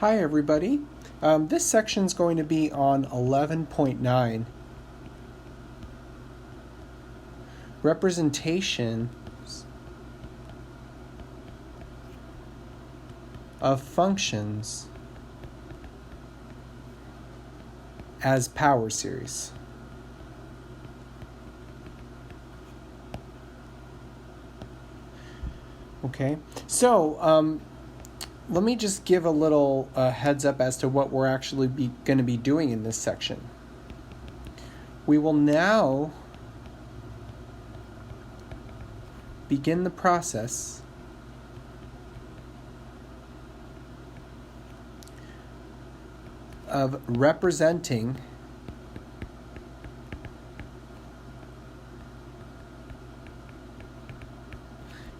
Hi everybody. This section is going to be on 11.9, representation of functions as power series. Okay, so let me just give a little heads up as to what we're actually going to be doing in this section. We will now begin the process of representing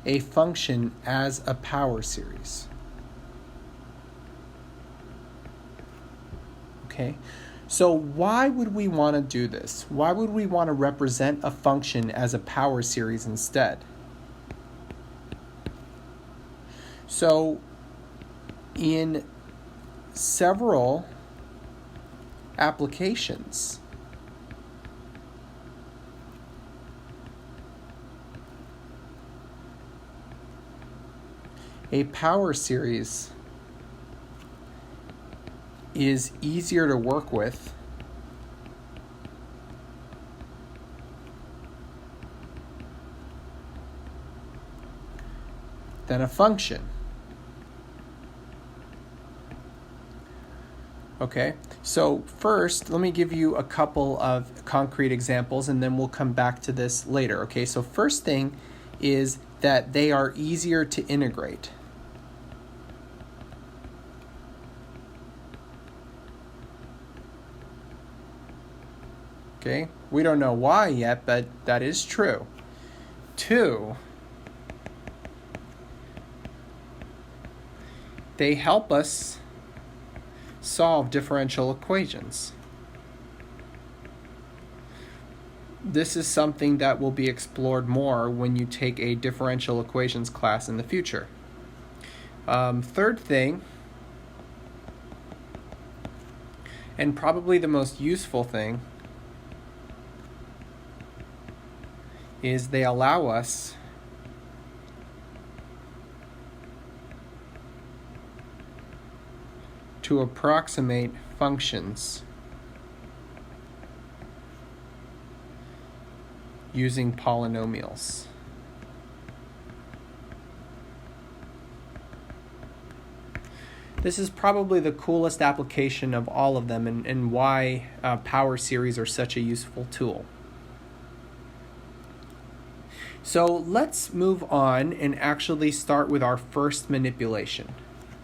a function as a power series. Okay, so why would we want to do this? Why would we want to represent a function as a power series instead? So in several applications, a power series is easier to work with than a function. Okay, so first, let me give you a couple of concrete examples and then we'll come back to this later. Okay, so first thing is that they are easier to integrate. Okay, we don't know why yet, but that is true. 2, they help us solve differential equations. This is something that will be explored more when you take a differential equations class in the future. Third thing, and probably the most useful thing, is they allow us to approximate functions using polynomials. This is probably the coolest application of all of them and why power series are such a useful tool. So let's move on and actually start with our first manipulation.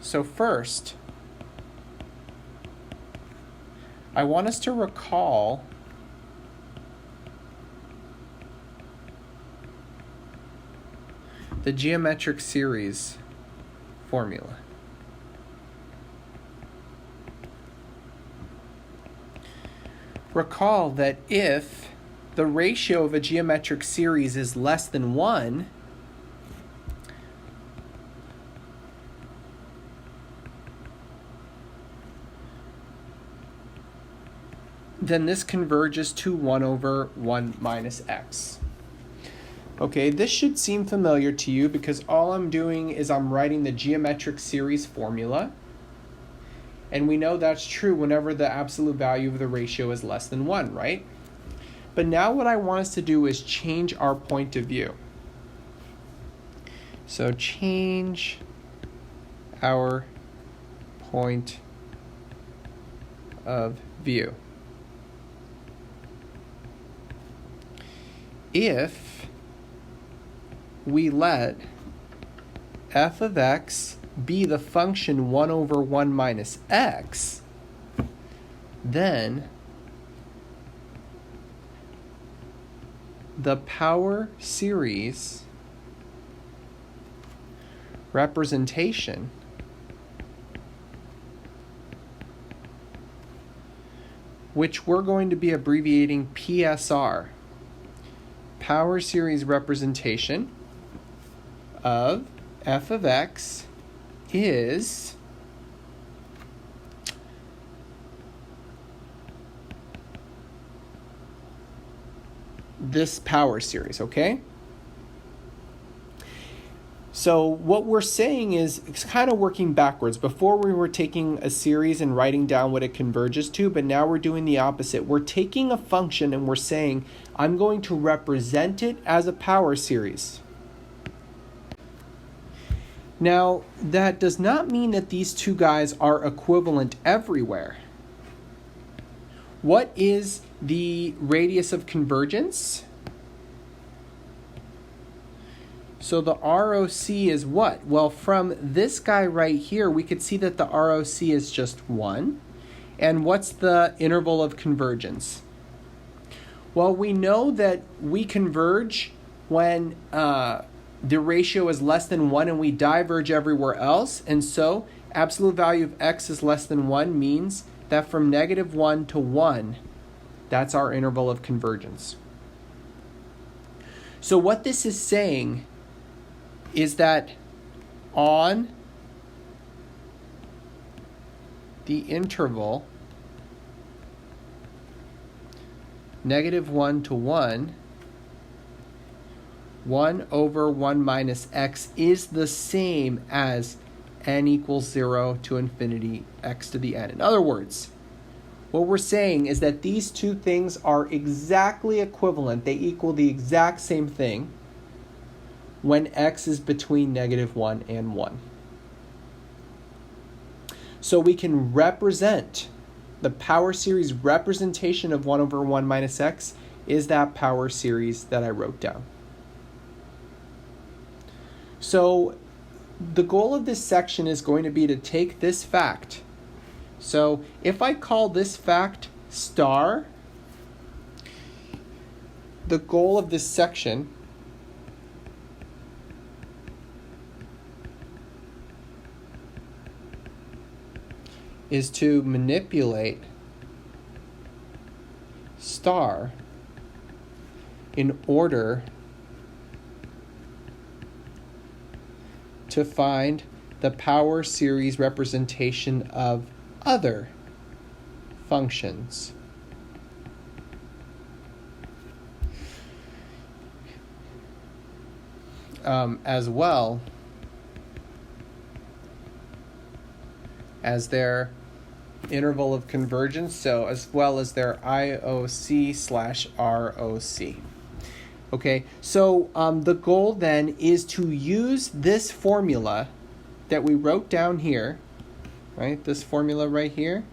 So first, I want us to recall the geometric series formula. Recall that if the ratio of a geometric series is less than 1, then this converges to 1 over 1 minus x. Okay, this should seem familiar to you because all I'm doing is I'm writing the geometric series formula. And we know that's true whenever the absolute value of the ratio is less than 1, right? But now what I want us to do is change our point of view. So change our point of view. If we let f of x be the function 1 over 1 minus x, then the power series representation which we're going to be abbreviating PSR, power series representation of f of x is this power series, okay? So what we're saying is it's kind of working backwards. Before we were taking a series and writing down what it converges to, but now we're doing the opposite. We're taking a function and we're saying, I'm going to represent it as a power series. Now, that does not mean that these two guys are equivalent everywhere. What is the radius of convergence? So the ROC is what? Well, from this guy right here, we could see that the ROC is just 1. And what's the interval of convergence? Well, we know that we converge when the ratio is less than 1 and we diverge everywhere else. And so absolute value of x is less than 1 means that from -1 to 1, that's our interval of convergence. So what this is saying is that on the interval -1 to 1, 1 over 1 minus x is the same as n equals 0 to infinity x to the n. In other words, what we're saying is that these two things are exactly equivalent. They equal the exact same thing when x is between -1 and 1. So we can represent the power series representation of 1 over 1 minus x is that power series that I wrote down. So the goal of this section is going to be to take this fact. So if I call this fact star, the goal of this section is to manipulate star in order to find the power series representation of other functions. As well as their interval of convergence, so as well as their IOC/ROC. Okay, so the goal then is to use this formula that we wrote down here, right? This formula right here.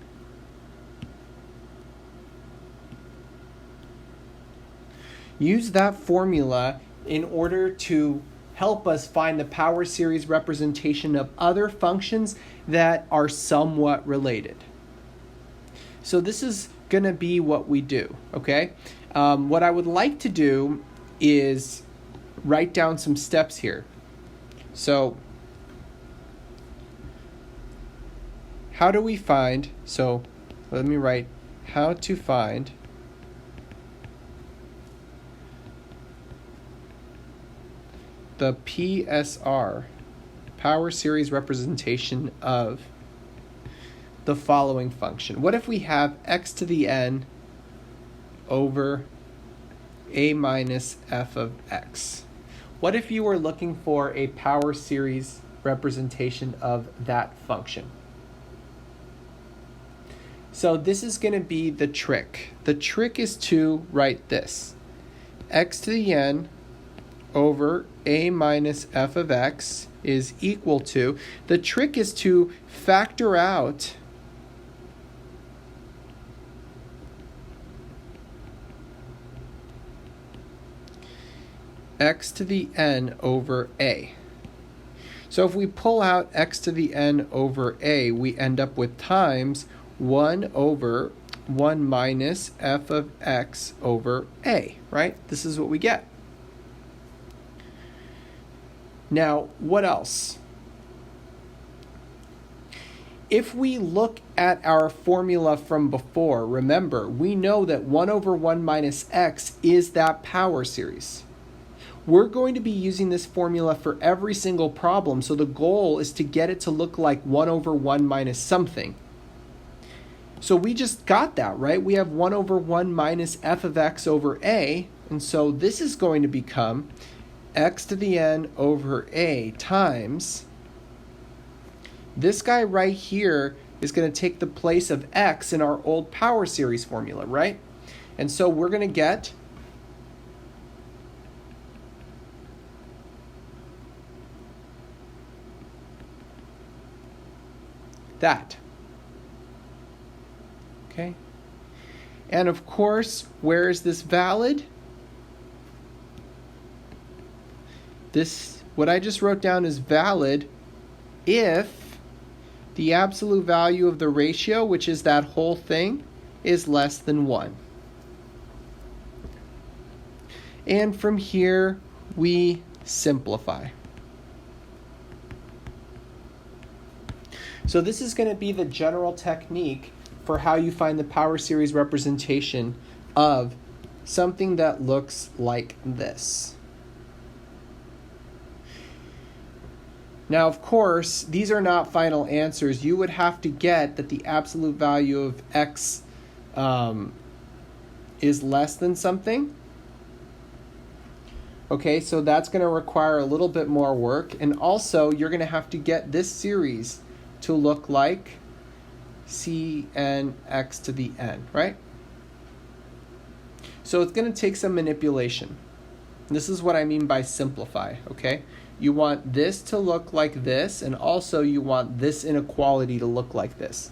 Use that formula in order to help us find the power series representation of other functions that are somewhat related. So this is going to be what we do, okay? What I would like to do is write down some steps here. So how do we find, so let me write how to find the PSR, power series representation of the following function. What if we have x to the n over a minus f of x? What if you were looking for a power series representation of that function? So this is going to be the trick. The trick is to write this. X to the n over a minus f of x is equal to, the trick is to factor out x to the n over a. So if we pull out x to the n over a, we end up with times 1 over 1 minus f of x over a, right? This is what we get. Now, what else? If we look at our formula from before, remember, we know that 1 over 1 minus x is that power series. We're going to be using this formula for every single problem, so the goal is to get it to look like 1 over 1 minus something. So we just got that, right? We have 1 over 1 minus f of x over a. And so this is going to become x to the n over a times this guy right here is going to take the place of x in our old power series formula, right? And so we're going to get that. Okay? And of course, where is this valid? This, what I just wrote down, is valid if the absolute value of the ratio, which is that whole thing, is less than 1. And from here, we simplify. So this is going to be the general technique for how you find the power series representation of something that looks like this. Now, of course, these are not final answers. You would have to get that the absolute value of x is less than something. Okay, so that's going to require a little bit more work. And also, you're going to have to get this series to look like Cn x to the n, right? So it's going to take some manipulation. This is what I mean by simplify, okay? You want this to look like this, and also you want this inequality to look like this.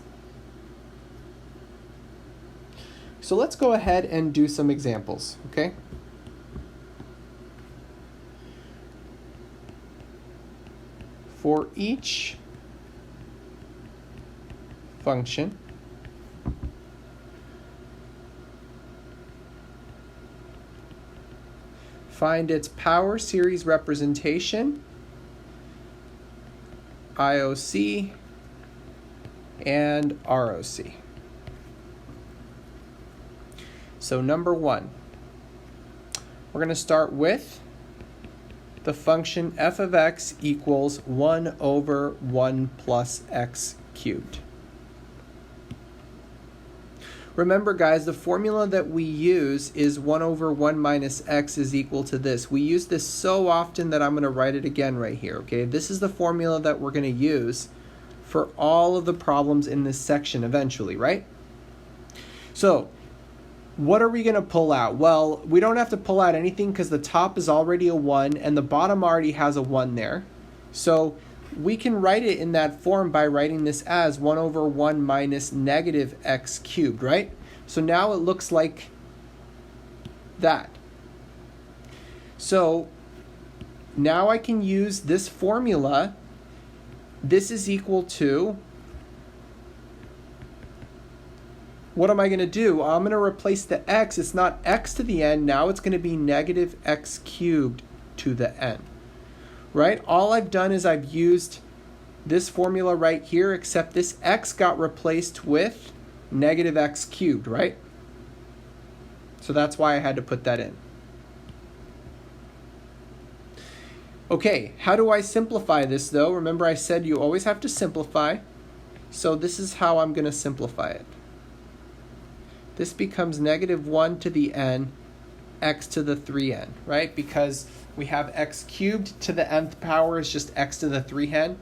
So let's go ahead and do some examples, okay? For each function, find its power series representation, IOC, and ROC. So number 1, we're going to start with the function f of x equals 1 over 1 plus x cubed. Remember, guys, the formula that we use is 1 over 1 minus x is equal to this. We use this so often that I'm going to write it again right here, okay? This is the formula that we're going to use for all of the problems in this section eventually, right? So, what are we going to pull out? Well, we don't have to pull out anything because the top is already a 1 and the bottom already has a 1 there. So, we can write it in that form by writing this as 1 over 1 minus negative x cubed, right? So now it looks like that. So now I can use this formula. This is equal to, what am I going to do? I'm going to replace the x. It's not x to the n. Now it's going to be negative x cubed to the n. Right? All I've done is I've used this formula right here, except this x got replaced with negative x cubed, right? So that's why I had to put that in. Okay, how do I simplify this though? Remember I said you always have to simplify. So this is how I'm going to simplify it. This becomes negative 1 to the n, x to the 3n, right? Because we have x cubed to the nth power is just x to the 3n,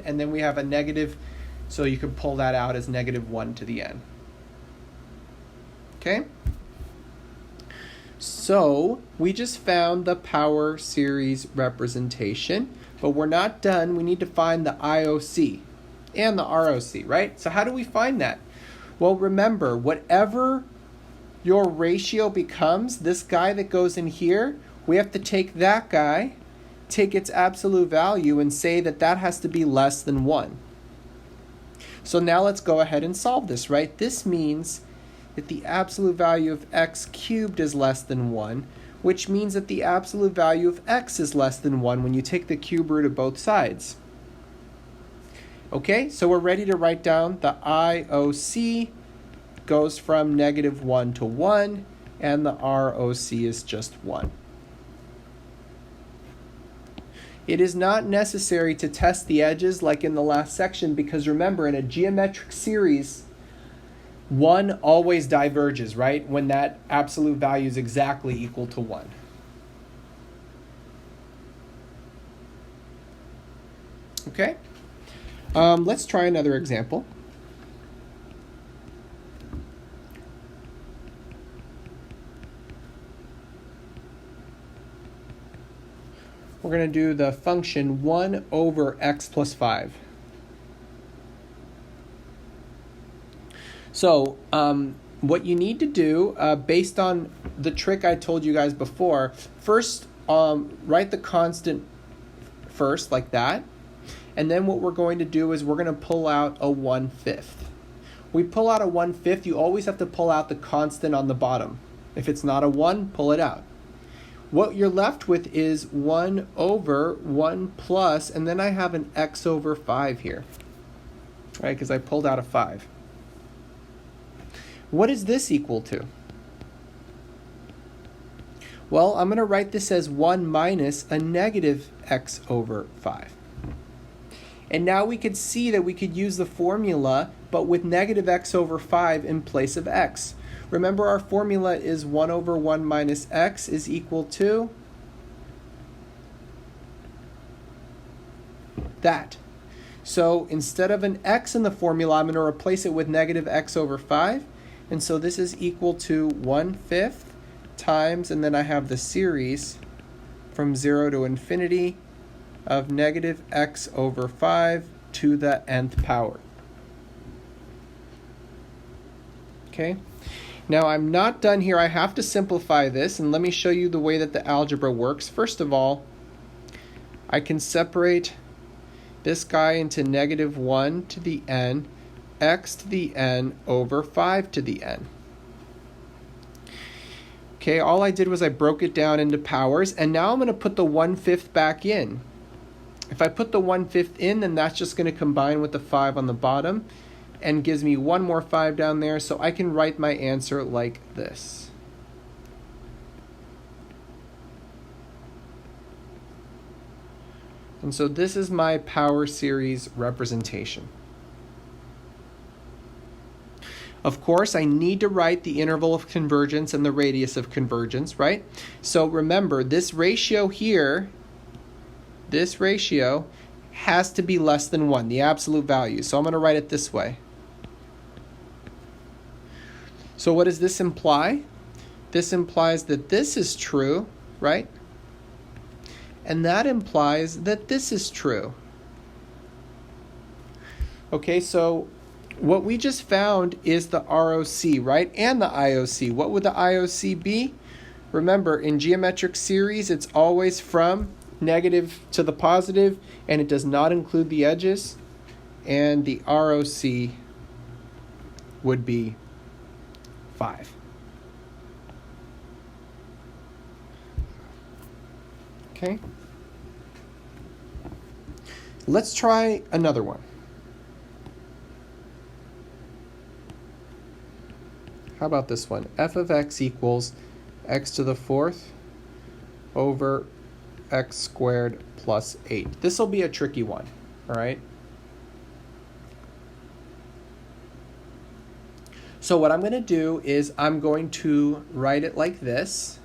and then we have a negative, so you can pull that out as negative 1 to the n. Okay? So we just found the power series representation, but we're not done. We need to find the IOC and the ROC, right? So how do we find that? Well, remember, whatever your ratio becomes, this guy that goes in here, we have to take that guy, take its absolute value, and say that that has to be less than 1. So now let's go ahead and solve this, right? This means that the absolute value of x cubed is less than 1, which means that the absolute value of x is less than 1 when you take the cube root of both sides. Okay, so we're ready to write down the IOC goes from negative 1 to 1, and the ROC is just 1. It is not necessary to test the edges like in the last section because remember, in a geometric series, 1 always diverges, right? When that absolute value is exactly equal to 1. Okay? Let's try another example. We're going to do the function 1 over x plus 5. So what you need to do, based on the trick I told you guys before, first write the constant first, like that. And then what we're going to do is we're going to pull out a 1/5. We pull out a 1/5, you always have to pull out the constant on the bottom. If it's not a 1, pull it out. What you're left with is 1 over 1 plus, and then I have an x over 5 here, right? Because I pulled out a 5. What is this equal to? Well, I'm going to write this as 1 minus a negative x over 5. And now we could see that we could use the formula, but with negative x over 5 in place of x. Remember, our formula is 1 over 1 minus x is equal to that. So instead of an x in the formula, I'm going to replace it with negative x over 5. And so this is equal to 1/5 times, and then I have the series from 0 to infinity of negative x over 5 to the nth power. Okay? Now I'm not done here. I have to simplify this, and let me show you the way that the algebra works. First of all, I can separate this guy into negative 1 to the n, x to the n over 5 to the n. Okay, all I did was I broke it down into powers, and now I'm going to put the 1/5 back in. If I put the 1/5 in, then that's just going to combine with the 5 on the bottom and gives me one more 5 down there, so I can write my answer like this. And so this is my power series representation. Of course, I need to write the interval of convergence and the radius of convergence, right? So remember, this ratio here, this ratio has to be less than 1, the absolute value. So I'm going to write it this way. So what does this imply? This implies that this is true, right? And that implies that this is true. Okay, so what we just found is the ROC, right? And the IOC. What would the IOC be? Remember, in geometric series, it's always from negative to the positive, and it does not include the edges. And the ROC would be 5. Okay. Let's try another one. How about this one? F of x equals x to the 4th over x squared plus 8. This will be a tricky one, all right? So what I'm going to do is I'm going to write it like this.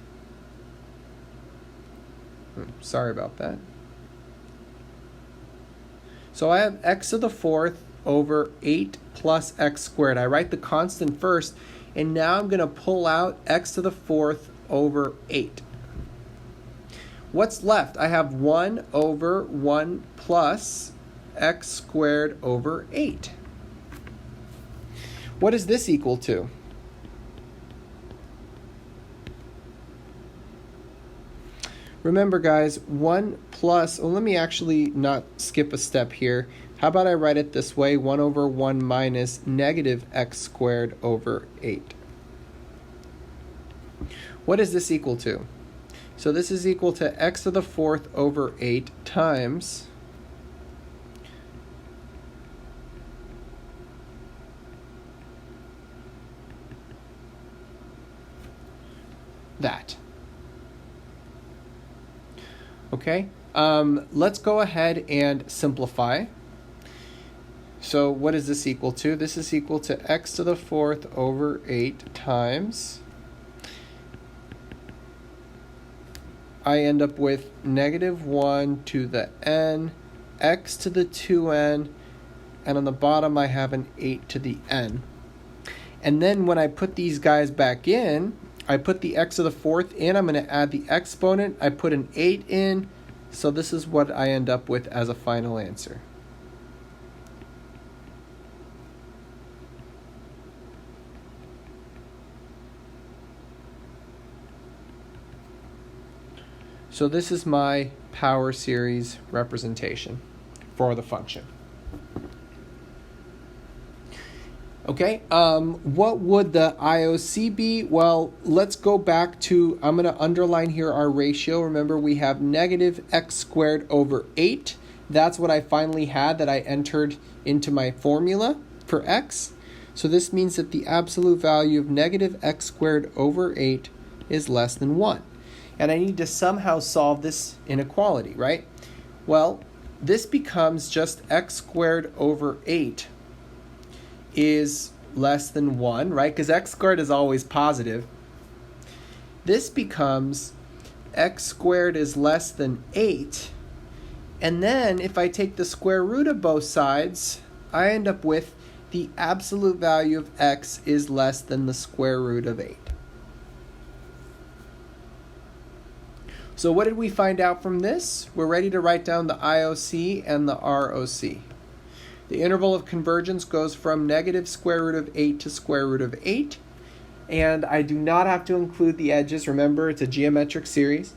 Sorry about that. So I have x to the 4th over 8 plus x squared. I write the constant first, and now I'm going to pull out x to the 4th over 8. What's left? I have 1 over 1 plus x squared over 8. What is this equal to? Remember, guys, 1 plus, well, let me actually not skip a step here. How about I write it this way, 1 over 1 minus negative x squared over 8. What is this equal to? So this is equal to x to the 4th over 8 times that. Okay, let's go ahead and simplify. So what is this equal to? This is equal to x to the 4th over 8 times. I end up with negative 1 to the n, x to the 2n, and on the bottom I have an 8 to the n. And then when I put these guys back in, I put the x to the 4th in, I'm going to add the exponent, I put an 8 in, so this is what I end up with as a final answer. So this is my power series representation for the function. Okay, what would the IOC be? Well, let's go back to, I'm going to underline here our ratio. Remember, we have negative x squared over 8. That's what I finally had that I entered into my formula for x. So this means that the absolute value of negative x squared over 8 is less than 1. And I need to somehow solve this inequality, right? Well, this becomes just x squared over 8 is less than 1, right? Because x squared is always positive. This becomes x squared is less than 8. And then if I take the square root of both sides, I end up with the absolute value of x is less than the square root of 8. So what did we find out from this? We're ready to write down the IOC and the ROC. The interval of convergence goes from negative square root of 8 to square root of 8. And I do not have to include the edges. Remember, it's a geometric series.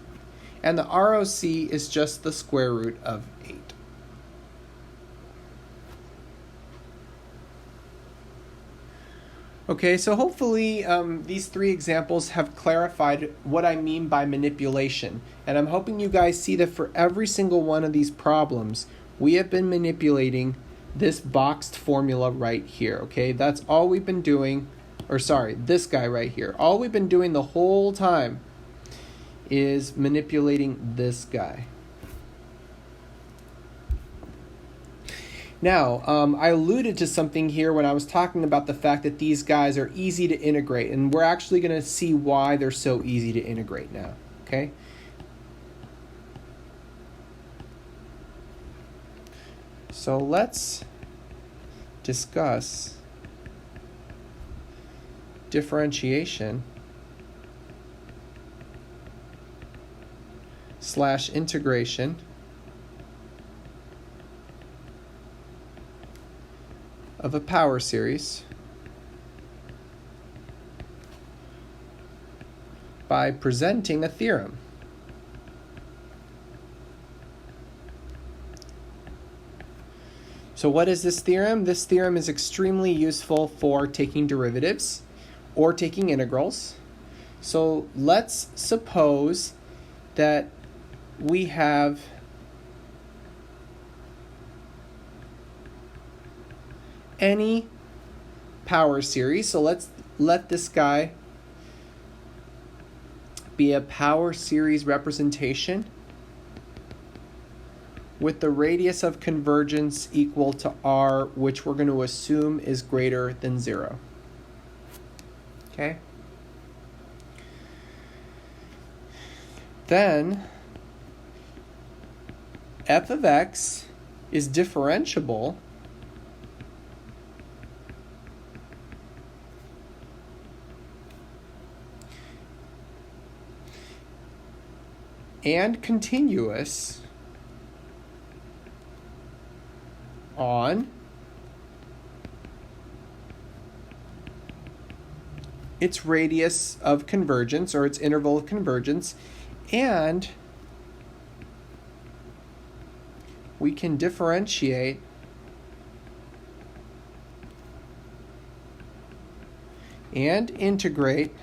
And the ROC is just the square root of 8. Okay, so hopefully these 3 examples have clarified what I mean by manipulation. And I'm hoping you guys see that for every single one of these problems, we have been manipulating this boxed formula right here, okay? That's all we've been doing, or sorry, this guy right here. All we've been doing the whole time is manipulating this guy. Now, I alluded to something here when I was talking about the fact that these guys are easy to integrate, and we're actually going to see why they're so easy to integrate now, okay? So let's discuss differentiation / integration of a power series by presenting a theorem. So what is this theorem? This theorem is extremely useful for taking derivatives or taking integrals. So let's suppose that we have any power series. So let's let this guy be a power series representation with the radius of convergence equal to r, which we're going to assume is greater than 0. Okay? Then f of x is differentiable and continuous on its radius of convergence, or its interval of convergence, and we can differentiate and integrate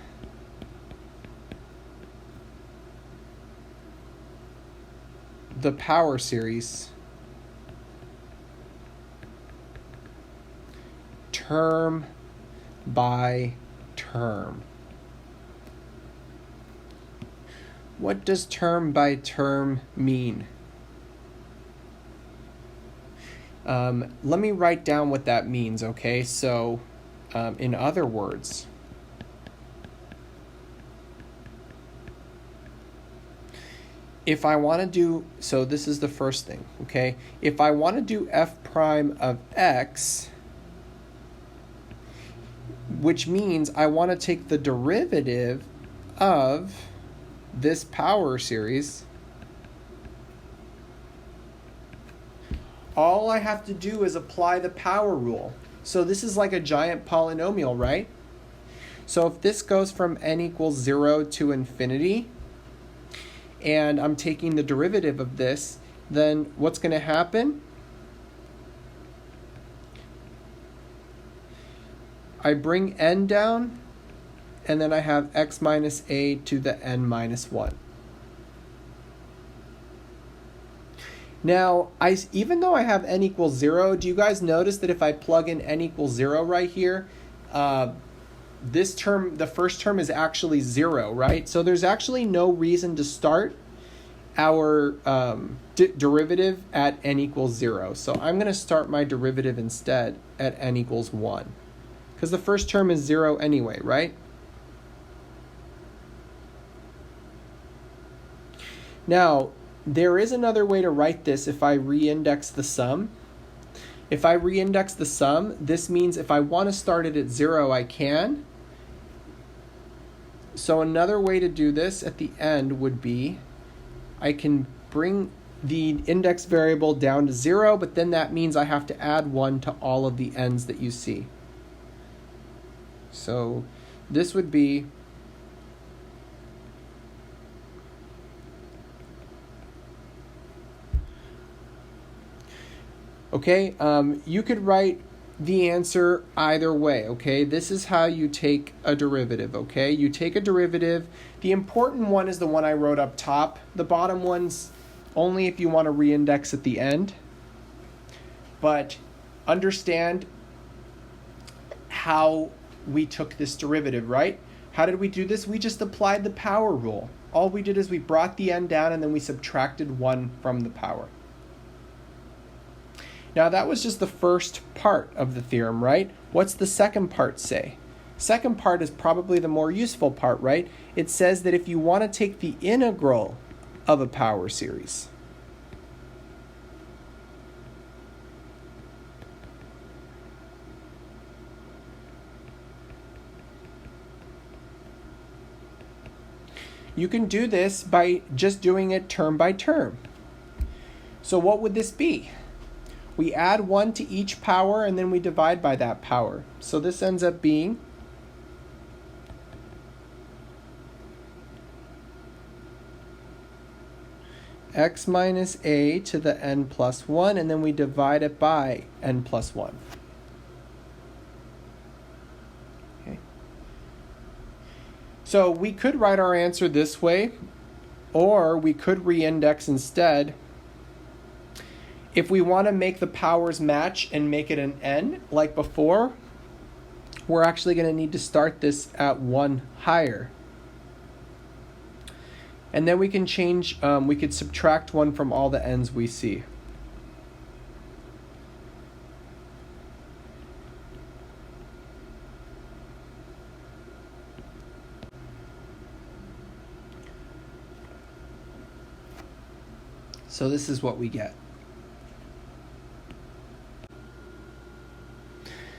the power series term by term. What does term by term mean? Let me write down what that means, okay? So, in other words, if I want to do, so this is the first thing, okay? If I want to do f prime of x, which means I want to take the derivative of this power series, all I have to do is apply the power rule. So this is like a giant polynomial, right? So if this goes from n equals 0 to infinity, and I'm taking the derivative of this, then what's going to happen? I bring n down, and then I have x minus a to the n minus 1. Now, even though I have n equals 0, do you guys notice that if I plug in n equals 0 right here, this term, the first term, is actually 0, right? So there's actually no reason to start our derivative at n equals 0. So I'm going to start my derivative instead at n equals 1. Because the first term is 0 anyway, right? Now, there is another way to write this if I reindex the sum. If I reindex the sum, this means if I want to start it at 0, I can. So another way to do this at the end would be, I can bring the index variable down to 0, but then that means I have to add 1 to all of the n's that you see. So this would be okay, you could write the answer either way, okay? This is how you take a derivative, okay? You take a derivative. The important one is the one I wrote up top. The bottom one's only if you want to reindex at the end. But understand how we took this derivative, right? How did we do this? We just applied the power rule. All we did is we brought the n down and then we subtracted 1 from the power. Now that was just the first part of the theorem, right? What's the second part say? Second part is probably the more useful part, right? It says that if you want to take the integral of a power series, you can do this by just doing it term by term. So what would this be? We add 1 to each power and then we divide by that power. So this ends up being x minus a to the n plus 1, and then we divide it by n plus 1. Okay. So we could write our answer this way, or we could reindex instead. If we want to make the powers match and make it an n like before, we're actually going to need to start this at 1 higher. And then we can change, we could subtract 1 from all the n's we see. So this is what we get.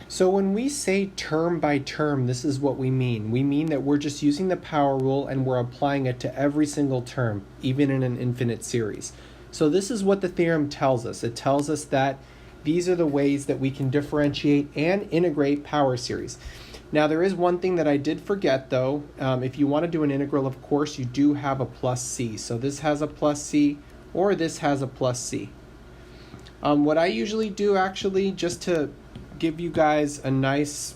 So when we say term by term, this is what we mean. We mean that we're just using the power rule and we're applying it to every single term, even in an infinite series. So this is what the theorem tells us. It tells us that these are the ways that we can differentiate and integrate power series. Now there is one thing that I did forget though. If you want to do an integral, of course, you do have a plus c. So this has a plus c, or this has a plus c. What I usually do actually, just to give you guys a nice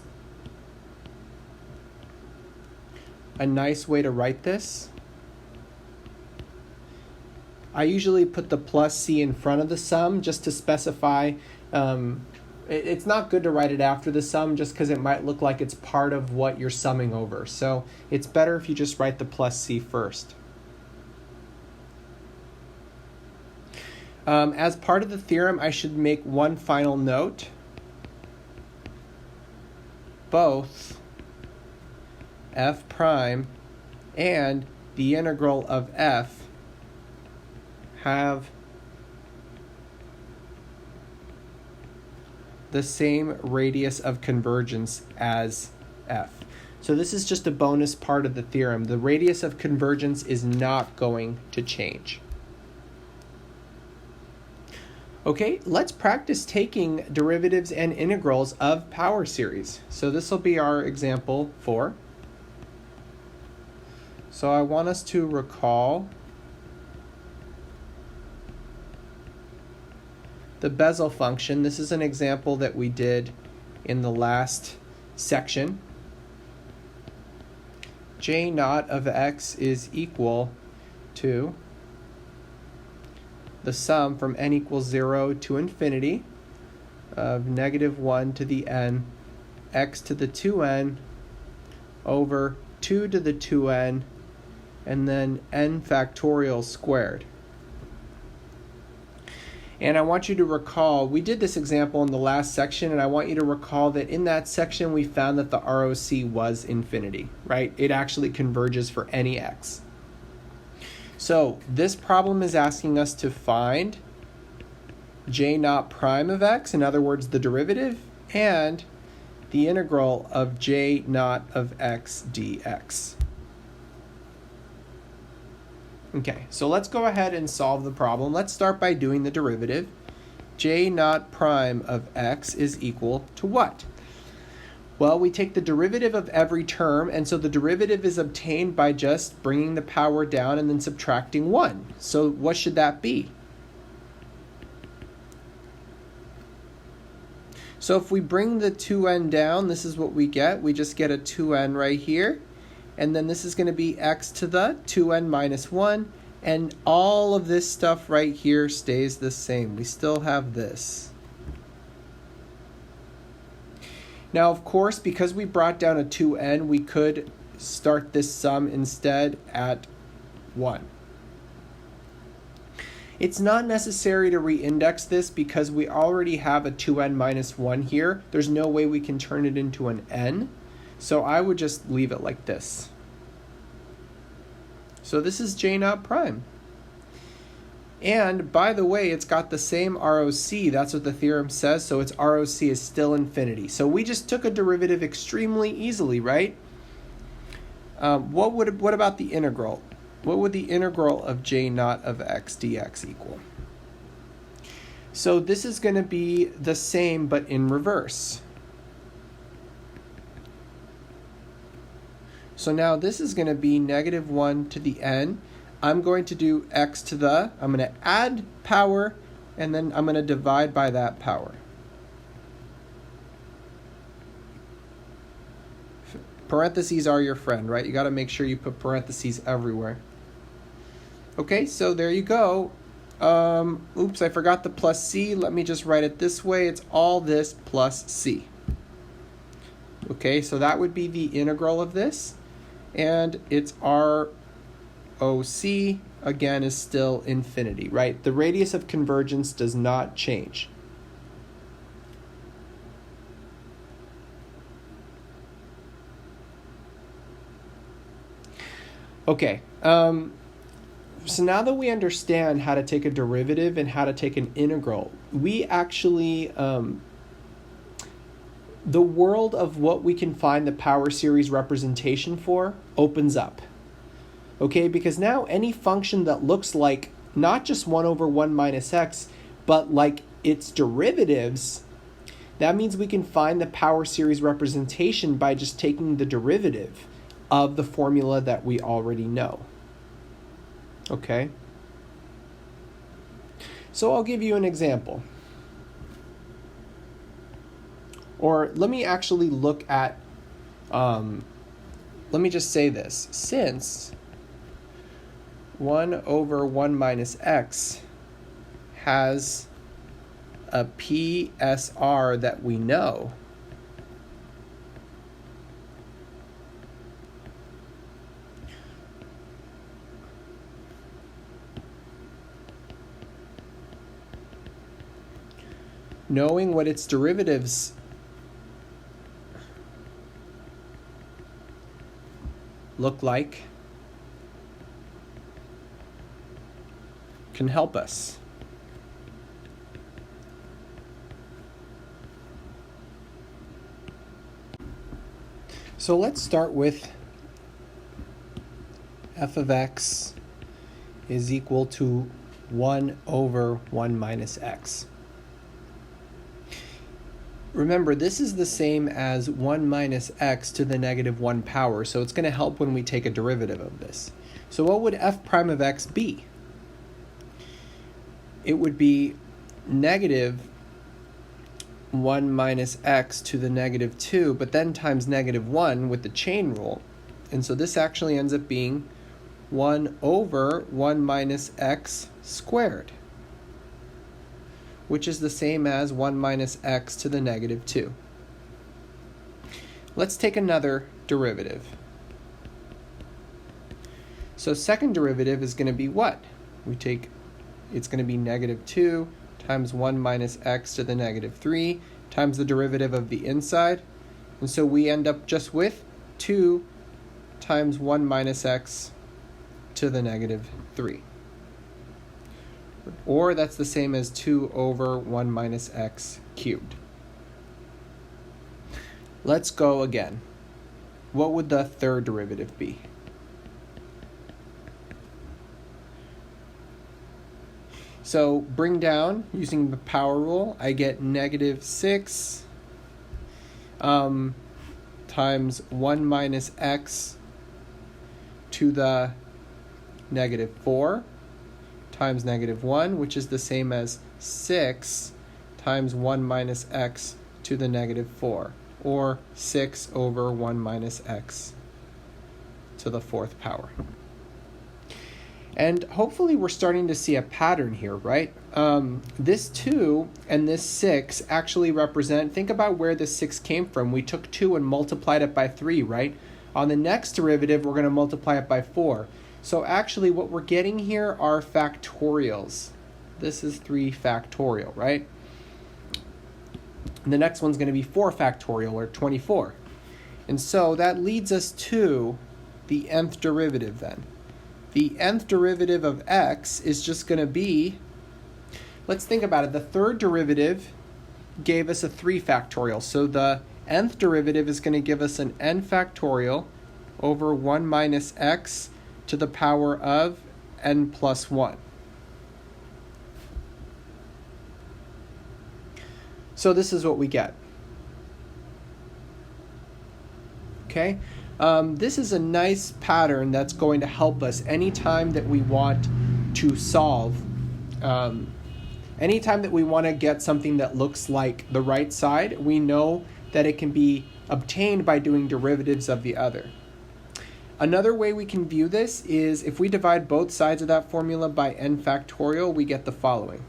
way to write this, I usually put the plus c in front of the sum just to specify. It's not good to write it after the sum just because it might look like it's part of what you're summing over. So it's better if you just write the plus c first. As part of the theorem, I should make one final note. Both f prime and the integral of f have the same radius of convergence as f. So this is just a bonus part of the theorem. The radius of convergence is not going to change. Okay, let's practice taking derivatives and integrals of power series. So this will be our example 4. So I want us to recall the Bessel function. This is an example that we did in the last section. J naught of x is equal to the sum from n equals 0 to infinity of negative 1 to the n, x to the 2n over 2 to the 2n, and then n factorial squared. And I want you to recall, we did this example in the last section, and I want you to recall that in that section we found that the ROC was infinity, right? It actually converges for any x. So this problem is asking us to find j naught prime of x, in other words, the derivative, and the integral of j naught of x dx. Okay, so let's go ahead and solve the problem. Let's start by doing the derivative. J naught prime of x is equal to what? Well, we take the derivative of every term, and so the derivative is obtained by just bringing the power down and then subtracting 1. So what should that be? So if we bring the 2n down, this is what we get. We just get a 2n right here. And then this is going to be x to the 2n minus 1. And all of this stuff right here stays the same. We still have this. Now, of course, because we brought down a 2n, we could start this sum instead at 1. It's not necessary to re-index this because we already have a 2n minus 1 here. There's no way we can turn it into an n. So I would just leave it like this. So this is j naught prime. And by the way, it's got the same ROC. That's what the theorem says. So its ROC is still infinity. So we just took a derivative extremely easily, right? What about the integral? What would the integral of j naught of x dx equal? So this is going to be the same but in reverse. So now this is going to be negative 1 to the n. I'm going to do x to the, I'm going to add power, and then I'm going to divide by that power. Parentheses are your friend, right? You got to make sure you put parentheses everywhere. Okay, so there you go. Oops, I forgot the plus c. Let me just write it this way. It's all this plus c. Okay, so that would be the integral of this. And its ROC, again, is still infinity, right? The radius of convergence does not change. Okay, so now that we understand how to take a derivative and how to take an integral, we actually, the world of what we can find the power series representation for opens up. Okay, because now any function that looks like not just 1 over 1 minus x, but like its derivatives, that means we can find the power series representation by just taking the derivative of the formula that we already know. Okay? So I'll give you an example. Or let me actually look at, let me just say this. Since 1 over 1 minus x has a PSR that we know, knowing what its derivatives look like can help us. So let's start with f of x is equal to 1 over 1 minus x. Remember, this is the same as 1 minus x to the negative 1 power, so it's going to help when we take a derivative of this. So what would f prime of x be? It would be negative 1 minus x to the negative 2, but then times negative 1 with the chain rule. And so this actually ends up being 1 over 1 minus x squared, which is the same as 1 minus x to the negative 2. Let's take another derivative. So second derivative is going to be what? It's going to be negative 2 times 1 minus x to the negative 3 times the derivative of the inside. And so we end up just with 2 times 1 minus x to the negative 3. Or that's the same as 2 over 1 minus x cubed. Let's go again. What would the third derivative be? So bring down, using the power rule, I get negative 6 times 1 minus x to the negative 4 times negative 1, which is the same as 6 times 1 minus x to the negative 4, or 6 over 1 minus x to the 4th power. And hopefully we're starting to see a pattern here, right? This 2 and this 6 actually represent, think about where this 6 came from. We took 2 and multiplied it by 3, right? On the next derivative, we're going to multiply it by 4. So actually what we're getting here are factorials. This is 3 factorial, right? And the next one's going to be 4 factorial, or 24. And so that leads us to the nth derivative then. The nth derivative of x is just going to be, let's think about it. The third derivative gave us a 3 factorial. So the nth derivative is going to give us an n factorial over 1 minus x to the power of n plus 1. So this is what we get. Okay? This is a nice pattern that's going to help us anytime that we want to solve, anytime that we want to get something that looks like the right side, we know that it can be obtained by doing derivatives of the other. Another way we can view this is if we divide both sides of that formula by n factorial, we get the following.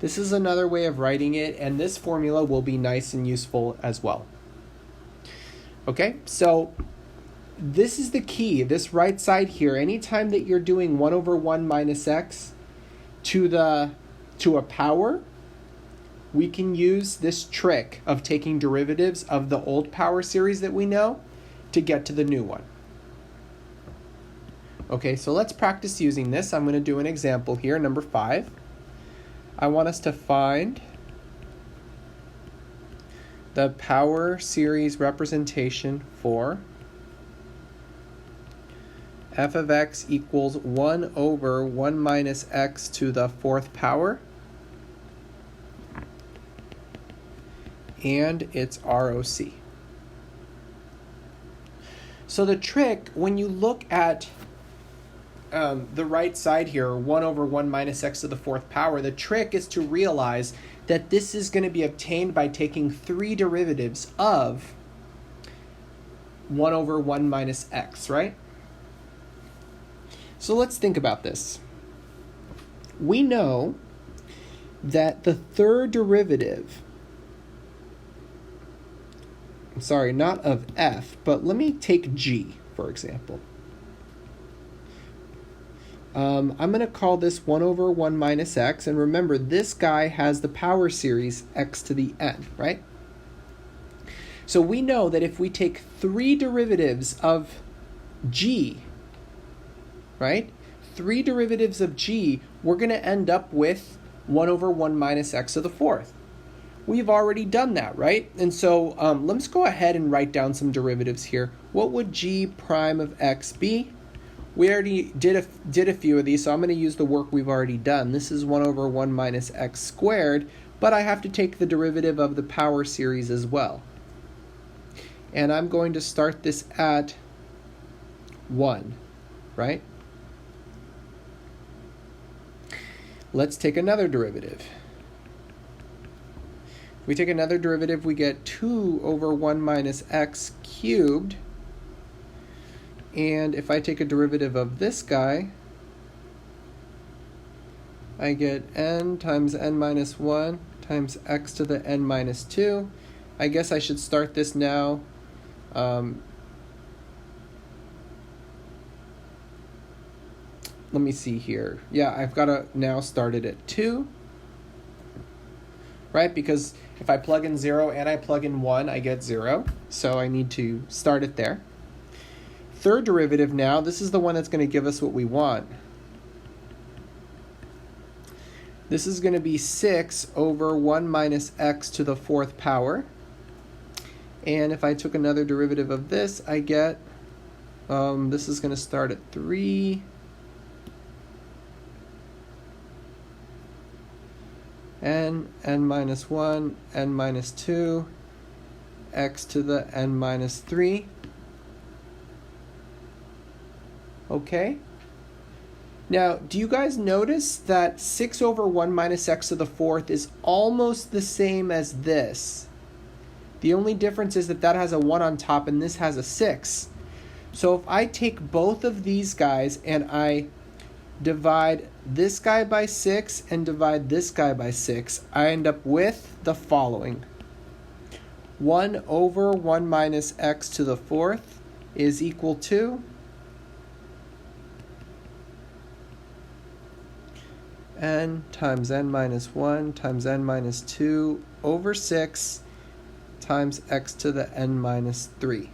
This is another way of writing it, and this formula will be nice and useful as well. Okay, so this is the key. This right side here, anytime that you're doing 1 over 1 minus x to a power, we can use this trick of taking derivatives of the old power series that we know to get to the new one. Okay, so let's practice using this. I'm going to do an example here, number 5. I want us to find the power series representation for f of x equals 1 over 1 minus x to the 4th power and its ROC. So the trick, when you look at the right side here, 1 over 1 minus x to the 4th power, the trick is to realize that this is going to be obtained by taking 3 derivatives of 1 over 1 minus x, right? So let's think about this. We know that the third derivative, sorry, not of f, but let me take g, for example. I'm going to call this 1 over 1 minus x, and remember, this guy has the power series x to the n, right? So we know that if we take 3 derivatives of g, right? 3 derivatives of g, we're going to end up with 1 over 1 minus x to the fourth. We've already done that, right? And so let's go ahead and write down some derivatives here. What would g prime of x be? We already did a few of these, so I'm going to use the work we've already done. This is 1 over 1 minus x squared, but I have to take the derivative of the power series as well. And I'm going to start this at 1, right? Let's take another derivative. If we take another derivative, we get 2 over 1 minus x cubed. And if I take a derivative of this guy, I get n times n minus 1 times x to the n minus 2. I guess I should start this now. Let me see here. Yeah, I've got to now start it at 2. Right? Because if I plug in 0 and I plug in 1, I get 0. So I need to start it there. Third derivative now, this is the one that's going to give us what we want. This is going to be 6 over 1 minus x to the fourth power. And if I took another derivative of this, I get, this is going to start at 3. n minus 1, n minus 2, x to the n minus 3. Okay. Now, do you guys notice that 6 over 1 minus x to the fourth is almost the same as this? The only difference is that that has a 1 on top and this has a 6. So if I take both of these guys and I divide this guy by 6 and divide this guy by 6, I end up with the following. 1 over 1 minus x to the fourth is equal to n times n minus 1 times n minus 2 over 6 times x to the n minus 3.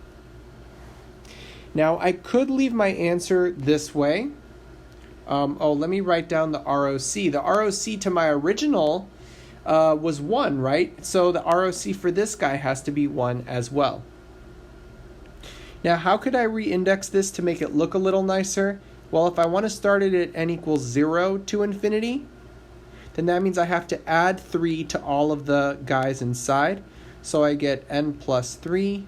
Now, I could leave my answer this way. Let me write down the ROC. The ROC to my original was 1, right? So the ROC for this guy has to be 1 as well. Now, how could I reindex this to make it look a little nicer? Well, if I want to start it at n equals 0 to infinity, then that means I have to add 3 to all of the guys inside. So I get n plus 3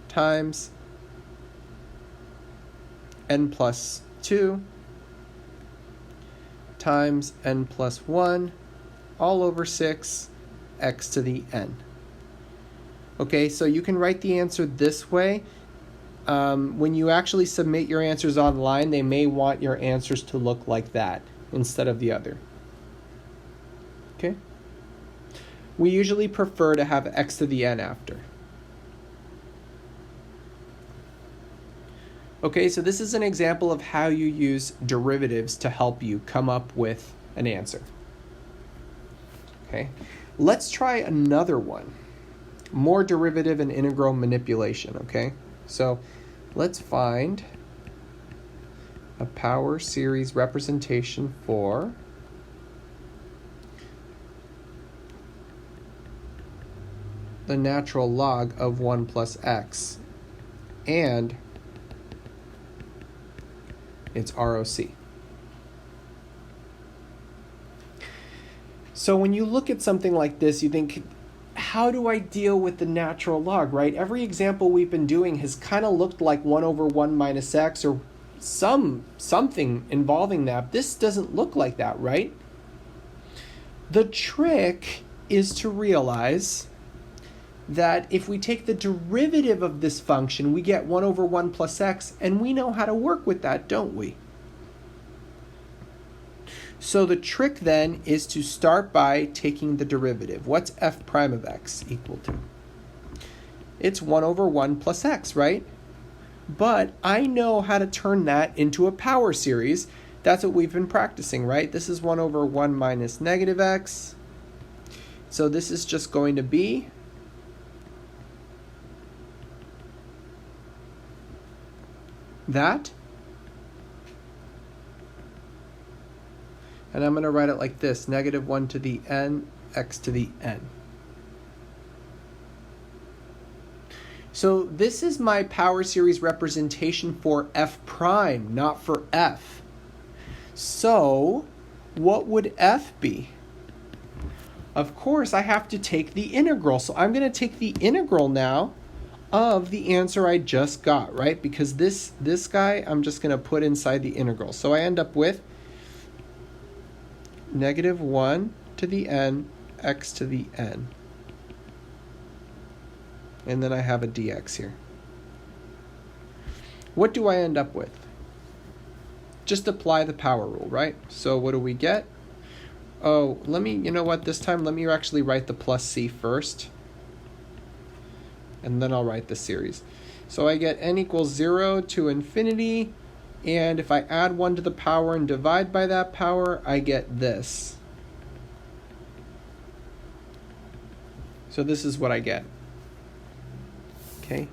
times n plus 2 times n plus 1 all over 6 x to the n. Okay, so you can write the answer this way. When you actually submit your answers online, they may want your answers to look like that instead of the other. Okay? We usually prefer to have x to the n after. Okay, so this is an example of how you use derivatives to help you come up with an answer. Okay, let's try another one. More derivative and integral manipulation, okay? So let's find a power series representation for the natural log of 1 plus x and its ROC. So when you look at something like this, you think, how do I deal with the natural log, right? Every example we've been doing has kind of looked like 1 over 1 minus x or something involving that. This doesn't look like that, right? The trick is to realize that if we take the derivative of this function, we get 1 over 1 plus x, and we know how to work with that, don't we? So the trick then is to start by taking the derivative. What's f prime of x equal to? It's 1 over 1 plus x, right? But I know how to turn that into a power series. That's what we've been practicing, right? This is 1 over 1 minus negative x. So this is just going to be that. And I'm going to write it like this, negative 1 to the n, x to the n. So this is my power series representation for f prime, not for f. So what would f be? Of course, I have to take the integral. So I'm going to take the integral now of the answer I just got, right? Because this guy, I'm just going to put inside the integral. So I end up with negative 1 to the n, x to the n. And then I have a dx here. What do I end up with? Just apply the power rule, right? So what do we get? Oh, you know what, this time let me actually write the plus c first. And then I'll write the series. So I get n equals 0 to infinity. And if I add 1 to the power and divide by that power, I get this. So this is what I get. Okay,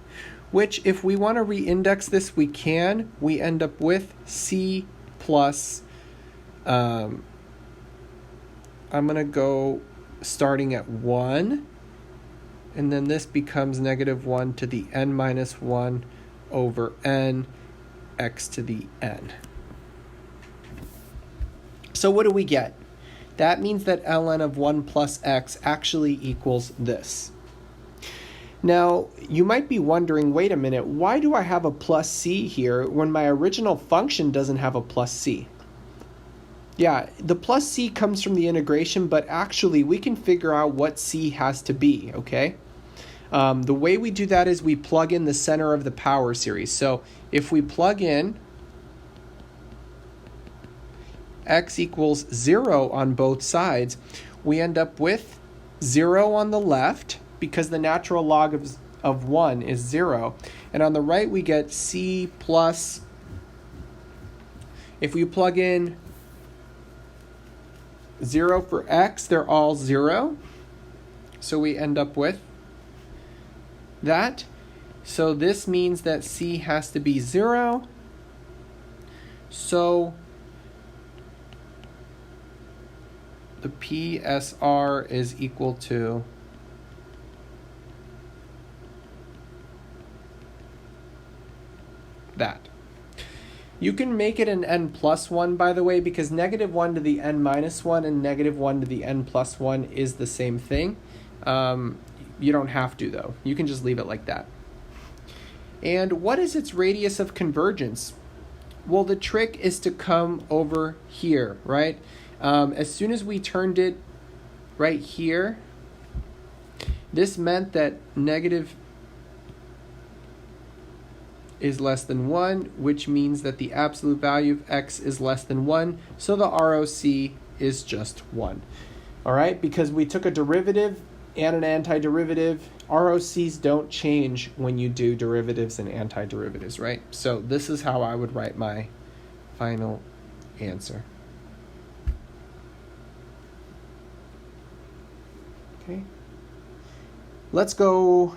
which if we want to reindex this, we can. We end up with c plus, I'm going to go starting at 1, and then this becomes negative 1 to the n minus 1 over n, x to the n. So what do we get? That means that ln of 1 plus x actually equals this. Now, you might be wondering, wait a minute, why do I have a plus c here when my original function doesn't have a plus c? Yeah, the plus c comes from the integration, but actually we can figure out what c has to be, okay? The way we do that is we plug in the center of the power series. So if we plug in x equals 0 on both sides, we end up with 0 on the left, because the natural log of 1 is 0. And on the right, we get c plus, if we plug in 0 for x, they're all 0. So we end up with that. So this means that c has to be 0. So the PSR is equal to that. You can make it an n plus 1, by the way, because negative 1 to the n minus 1 and negative 1 to the n plus 1 is the same thing. You don't have to, though. You can just leave it like that. And what is its radius of convergence? Well, the trick is to come over here, right? As soon as we turned it right here, this meant that negative is less than 1, which means that the absolute value of x is less than 1, so the ROC is just 1. All right, because we took a derivative and an antiderivative. ROCs don't change when you do derivatives and antiderivatives, right? So this is how I would write my final answer. Okay. Let's go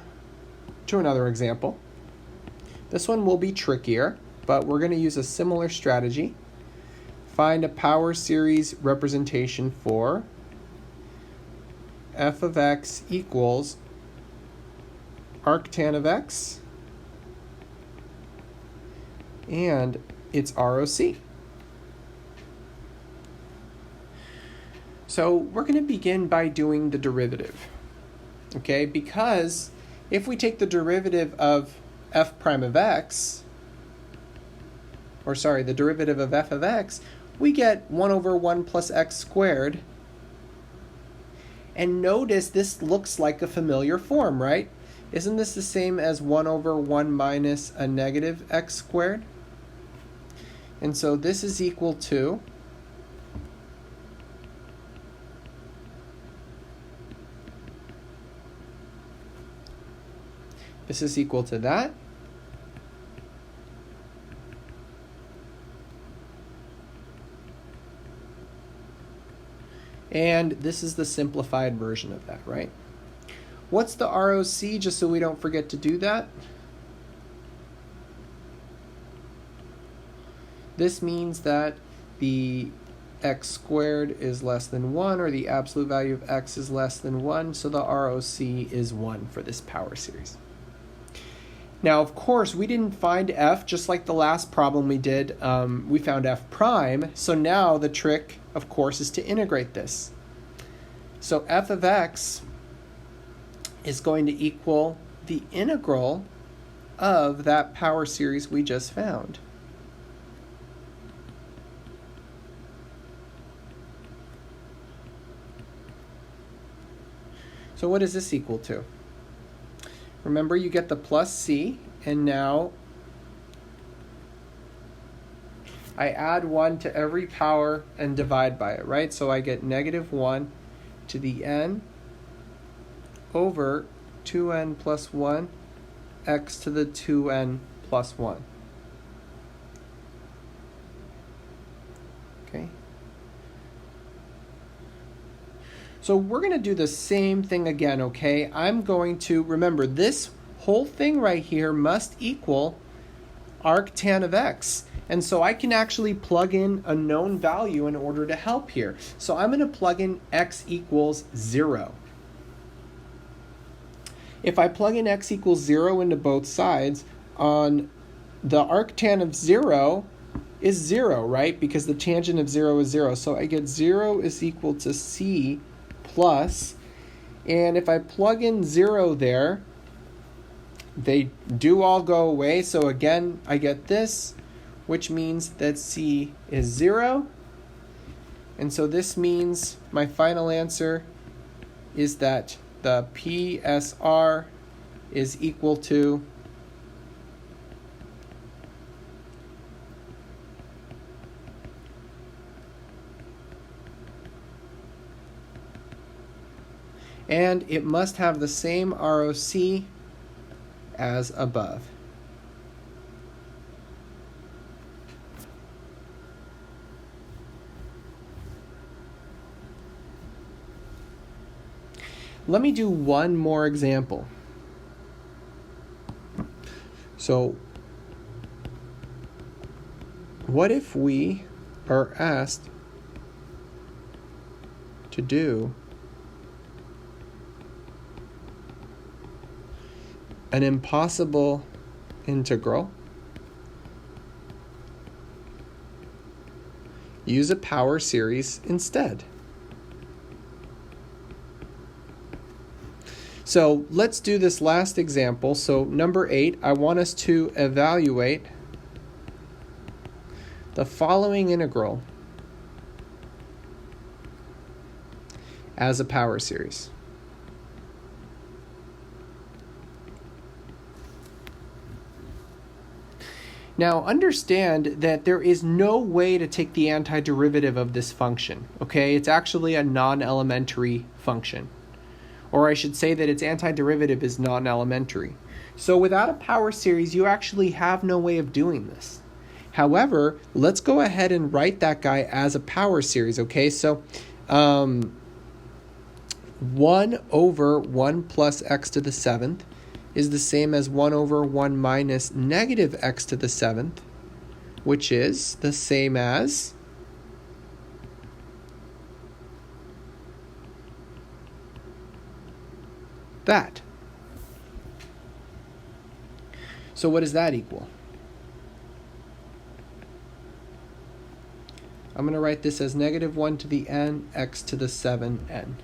to another example. This one will be trickier, but we're going to use a similar strategy. Find a power series representation for f of x equals arctan of x and its ROC. So we're going to begin by doing the derivative, okay? Because if we take the derivative of f prime of x, the derivative of f of x, we get 1 over 1 plus x squared. And notice this looks like a familiar form, right? Isn't this the same as 1 over 1 minus a negative x squared? And so this is equal to This is equal to that. And this is the simplified version of that, right? What's the ROC, just so we don't forget to do that? This means that the x squared is less than 1, or the absolute value of x is less than 1, so the ROC is 1 for this power series. Now, of course, we didn't find f, just like the last problem we did. We found f prime, so now the trick, of course, is to integrate this. So f of x is going to equal the integral of that power series we just found. So what is this equal to? Remember, you get the plus c, and now I add 1 to every power and divide by it, right? So I get negative 1 to the n over 2n plus 1 x to the 2n plus 1. Okay? So we're going to do the same thing again, okay? I'm going to, remember, this whole thing right here must equal arctan of x. And so I can actually plug in a known value in order to help here. So I'm going to plug in x equals 0. If I plug in x equals 0 into both sides, on the arctan of 0 is 0, right? Because the tangent of 0 is 0. So I get 0 is equal to c plus, and if I plug in 0 there, they do all go away. So again, I get this, which means that c is 0. And so this means my final answer is that the PSR is equal to and it must have the same ROC as above. Let me do one more example. So, what if we are asked to do an impossible integral, use a power series instead? So let's do this last example. So number 8, I want us to evaluate the following integral as a power series. Now understand that there is no way to take the antiderivative of this function, okay? It's actually a non-elementary function. Or I should say that its antiderivative is non-elementary. So without a power series, you actually have no way of doing this. However, let's go ahead and write that guy as a power series, okay? So 1 over 1 plus x to the 7th is the same as 1 over 1 minus negative x to the 7th, which is the same as that. So what does that equal? I'm going to write this as negative 1 to the n, x to the 7n.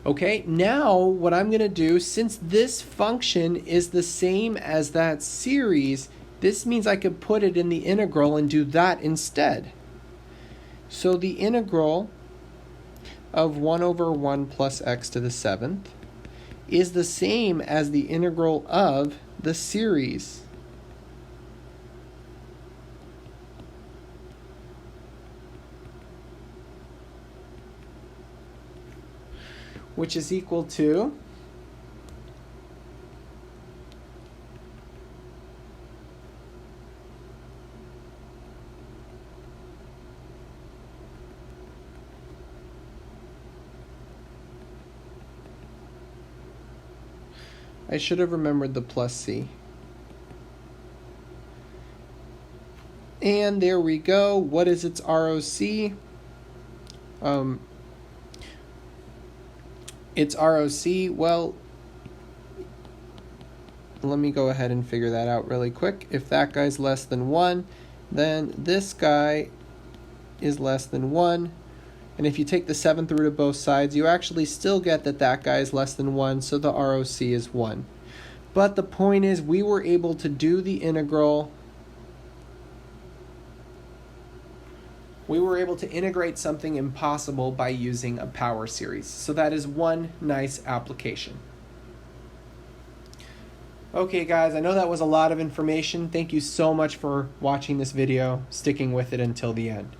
Okay, now what I'm going to do, since this function is the same as that series, this means I could put it in the integral and do that instead. So the integral of 1 over 1 plus x to the 7th is the same as the integral of the series. Which is equal to I should have remembered the plus c. And there we go. What is its ROC? Its ROC, well, let me go ahead and figure that out really quick. If that guy's less than 1, then this guy is less than 1. And if you take the 7th root of both sides, you actually still get that that guy is less than 1, so the ROC is 1. But the point is, we were able to do the integral. We were able to integrate something impossible by using a power series. So that is one nice application. Okay guys, I know that was a lot of information. Thank you so much for watching this video, sticking with it until the end.